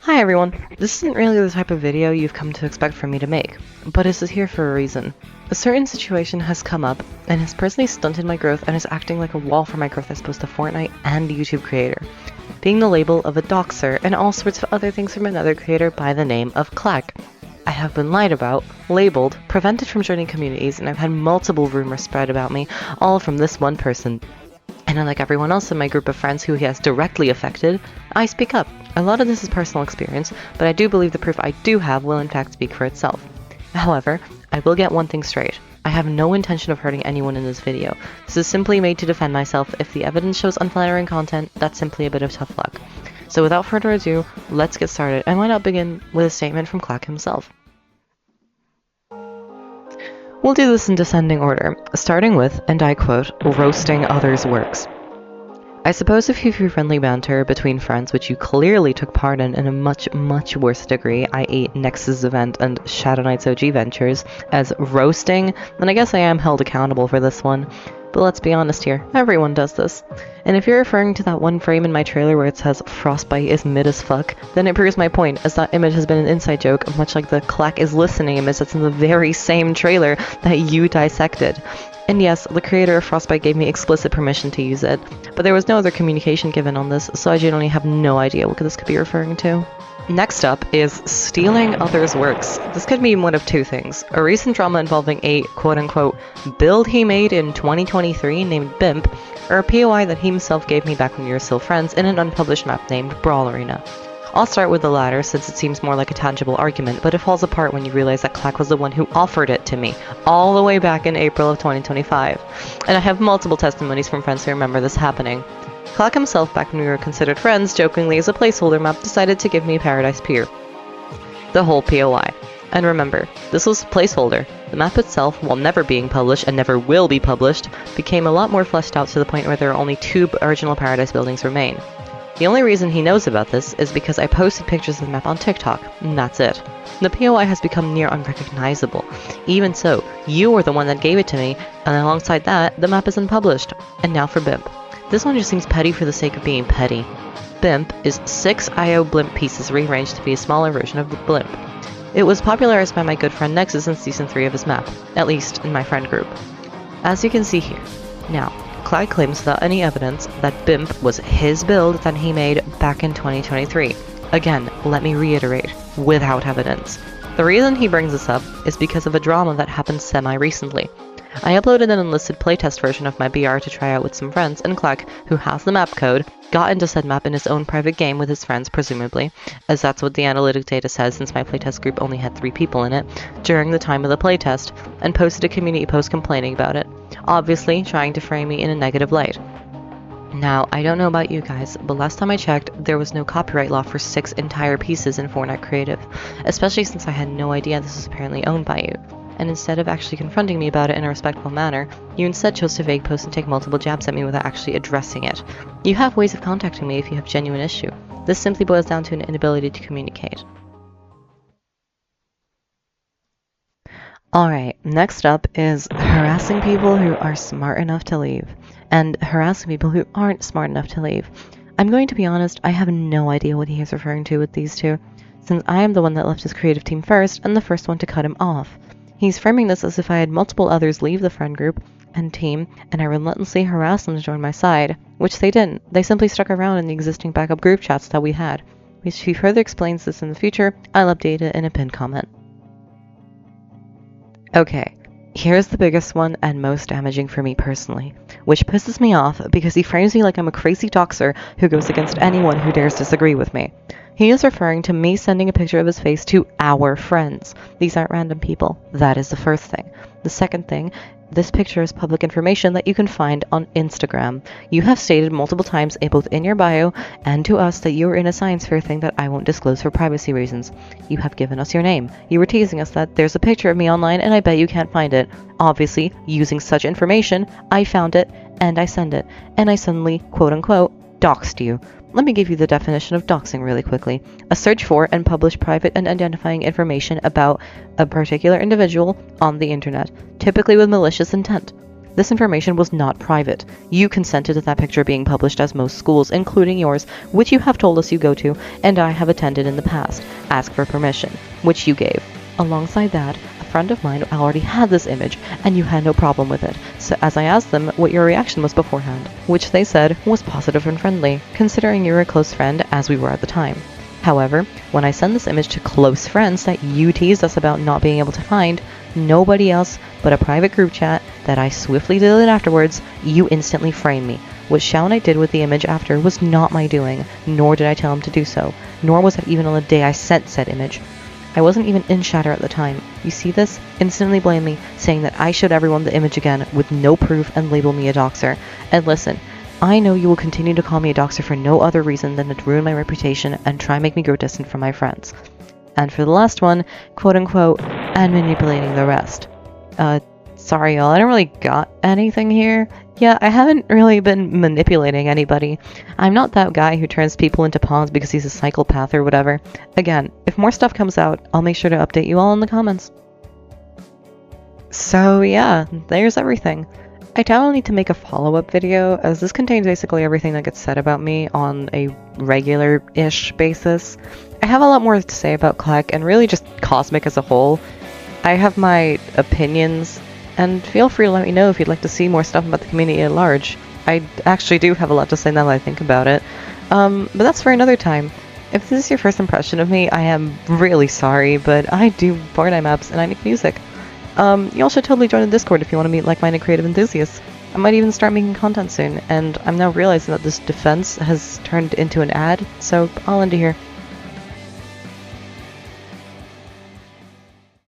Hi everyone, this isn't really the type of video you've come to expect from me to make, but this is here for a reason. A certain situation has come up and has personally stunted my growth and is acting like a wall for my growth as both a Fortnite and YouTube creator, being the label of a doxer and all sorts of other things from another creator by the name of Clack. I have been lied about, labeled, prevented from joining communities, and I've had multiple rumors spread about me, all from this one person. And unlike everyone else in my group of friends who he has directly affected, I speak up. A lot of this is personal experience, but I do believe the proof I do have will in fact speak for itself. However, I will get one thing straight. I have no intention of hurting anyone in this video. This is simply made to defend myself. If the evidence shows unflattering content, that's simply a bit of tough luck. So without further ado, let's get started, and why not begin with a statement from Clack himself. We'll do this in descending order, starting with, and I quote, roasting others' works. I suppose if you view friendly banter between friends, which you clearly took part in a much, much worse degree, i.e. Nexus event and Shadow Knights OG ventures, as roasting, then I guess I am held accountable for this one. But let's be honest here, everyone does this. And if you're referring to that one frame in my trailer where it says Frostbite is mid as fuck, then it proves my point, as that image has been an inside joke, much like the Clack is listening image that's in the very same trailer that you dissected. And yes, the creator of Frostbite gave me explicit permission to use it, but there was no other communication given on this, so I genuinely have no idea what this could be referring to. Next up is stealing others' works. This could mean one of two things. A recent drama involving a quote-unquote build he made in 2023 named BIMP, or a POI that he himself gave me back when we were still friends in an unpublished map named Brawl Arena. I'll start with the latter since it seems more like a tangible argument, but it falls apart when you realize that Clack was the one who offered it to me, all the way back in April of 2025. And I have multiple testimonies from friends who remember this happening. Clack himself, back when we were considered friends, jokingly as a placeholder map, decided to give me Paradise Pier. The whole POI. And remember, this was placeholder. The map itself, while never being published and never will be published, became a lot more fleshed out to the point where there are only 2 original Paradise buildings remain. The only reason he knows about this is because I posted pictures of the map on TikTok, and that's it. The POI has become near unrecognizable. Even so, you were the one that gave it to me, and alongside that, the map is unpublished. And now for BIMP. This one just seems petty for the sake of being petty. BIMP is 6 IO blimp pieces rearranged to be a smaller version of the blimp. It was popularized by my good friend Nexus in Season 3 of his map, at least in my friend group. As you can see here. Now, Clack claims without any evidence that BIMP was his build that he made back in 2023. Again, let me reiterate, without evidence. The reason he brings this up is because of a drama that happened semi-recently. I uploaded an unlisted playtest version of my BR to try out with some friends, and Clack, who has the map code, got into said map in his own private game with his friends, presumably, as that's what the analytic data says since my playtest group only had 3 people in it, during the time of the playtest, and posted a community post complaining about it, obviously trying to frame me in a negative light. Now, I don't know about you guys, but last time I checked, there was no copyright law for 6 entire pieces in Fortnite Creative, especially since I had no idea this was apparently owned by you. And instead of actually confronting me about it in a respectful manner, you instead chose to fake post and take multiple jabs at me without actually addressing it. You have ways of contacting me if you have genuine issue. This simply boils down to an inability to communicate. Alright, next up is harassing people who are smart enough to leave, and harassing people who aren't smart enough to leave. I'm going to be honest, I have no idea what he is referring to with these two, since I am the one that left his creative team first and the first one to cut him off. He's framing this as if I had multiple others leave the friend group and team, and I relentlessly harassed them to join my side, which they didn't. They simply stuck around in the existing backup group chats that we had. If he further explains this in the future, I'll update it in a pinned comment. Okay, here's the biggest one and most damaging for me personally, which pisses me off because he frames me like I'm a crazy doxer who goes against anyone who dares disagree with me. He is referring to me sending a picture of his face to our friends. These aren't random people. That is the first thing. The second thing, this picture is public information that you can find on Instagram. You have stated multiple times, both in your bio and to us, that you were in a science fair thing that I won't disclose for privacy reasons. You have given us your name. You were teasing us that there's a picture of me online and I bet you can't find it. Obviously, using such information, I found it and I sent it. And I suddenly, quote-unquote, doxed you. Let me give you the definition of doxing really quickly. A search for and publish private and identifying information about a particular individual on the internet, typically with malicious intent. This information was not private. You consented to that picture being published, as most schools, including yours, which you have told us you go to, and I have attended in the past, ask for permission, which you gave. Alongside that, a friend of mine already had this image, and you had no problem with it. So as I asked them what your reaction was beforehand, which they said was positive and friendly, considering you were a close friend, as we were at the time. However, when I send this image to close friends that you teased us about not being able to find, nobody else but a private group chat that I swiftly deleted afterwards, you instantly framed me. What Shao and I did with the image after was not my doing, nor did I tell him to do so, nor was that even on the day I sent said image. I wasn't even in Shatter at the time. You see this? Instantly blame me, saying that I showed everyone the image again with no proof and label me a doxer. And listen, I know you will continue to call me a doxer for no other reason than to ruin my reputation and try and make me grow distant from my friends. And for the last one, quote unquote, and manipulating the rest. Sorry y'all, I don't really got anything here. Yeah, I haven't really been manipulating anybody. I'm not that guy who turns people into pawns because he's a psychopath or whatever. Again, if more stuff comes out, I'll make sure to update you all in the comments. So yeah, there's everything. I now need to make a follow-up video, as this contains basically everything that gets said about me on a regular-ish basis. I have a lot more to say about Kleck, and really just Cosmic as a whole. I have my opinions, and feel free to let me know if you'd like to see more stuff about the community at large. I actually do have a lot to say now that I think about it. But that's for another time. If this is your first impression of me, I am really sorry, but I do board maps and I make music. You all should totally join the Discord if you want to meet like-minded creative enthusiasts. I might even start making content soon, and I'm now realizing that this defense has turned into an ad, so I'll end it here.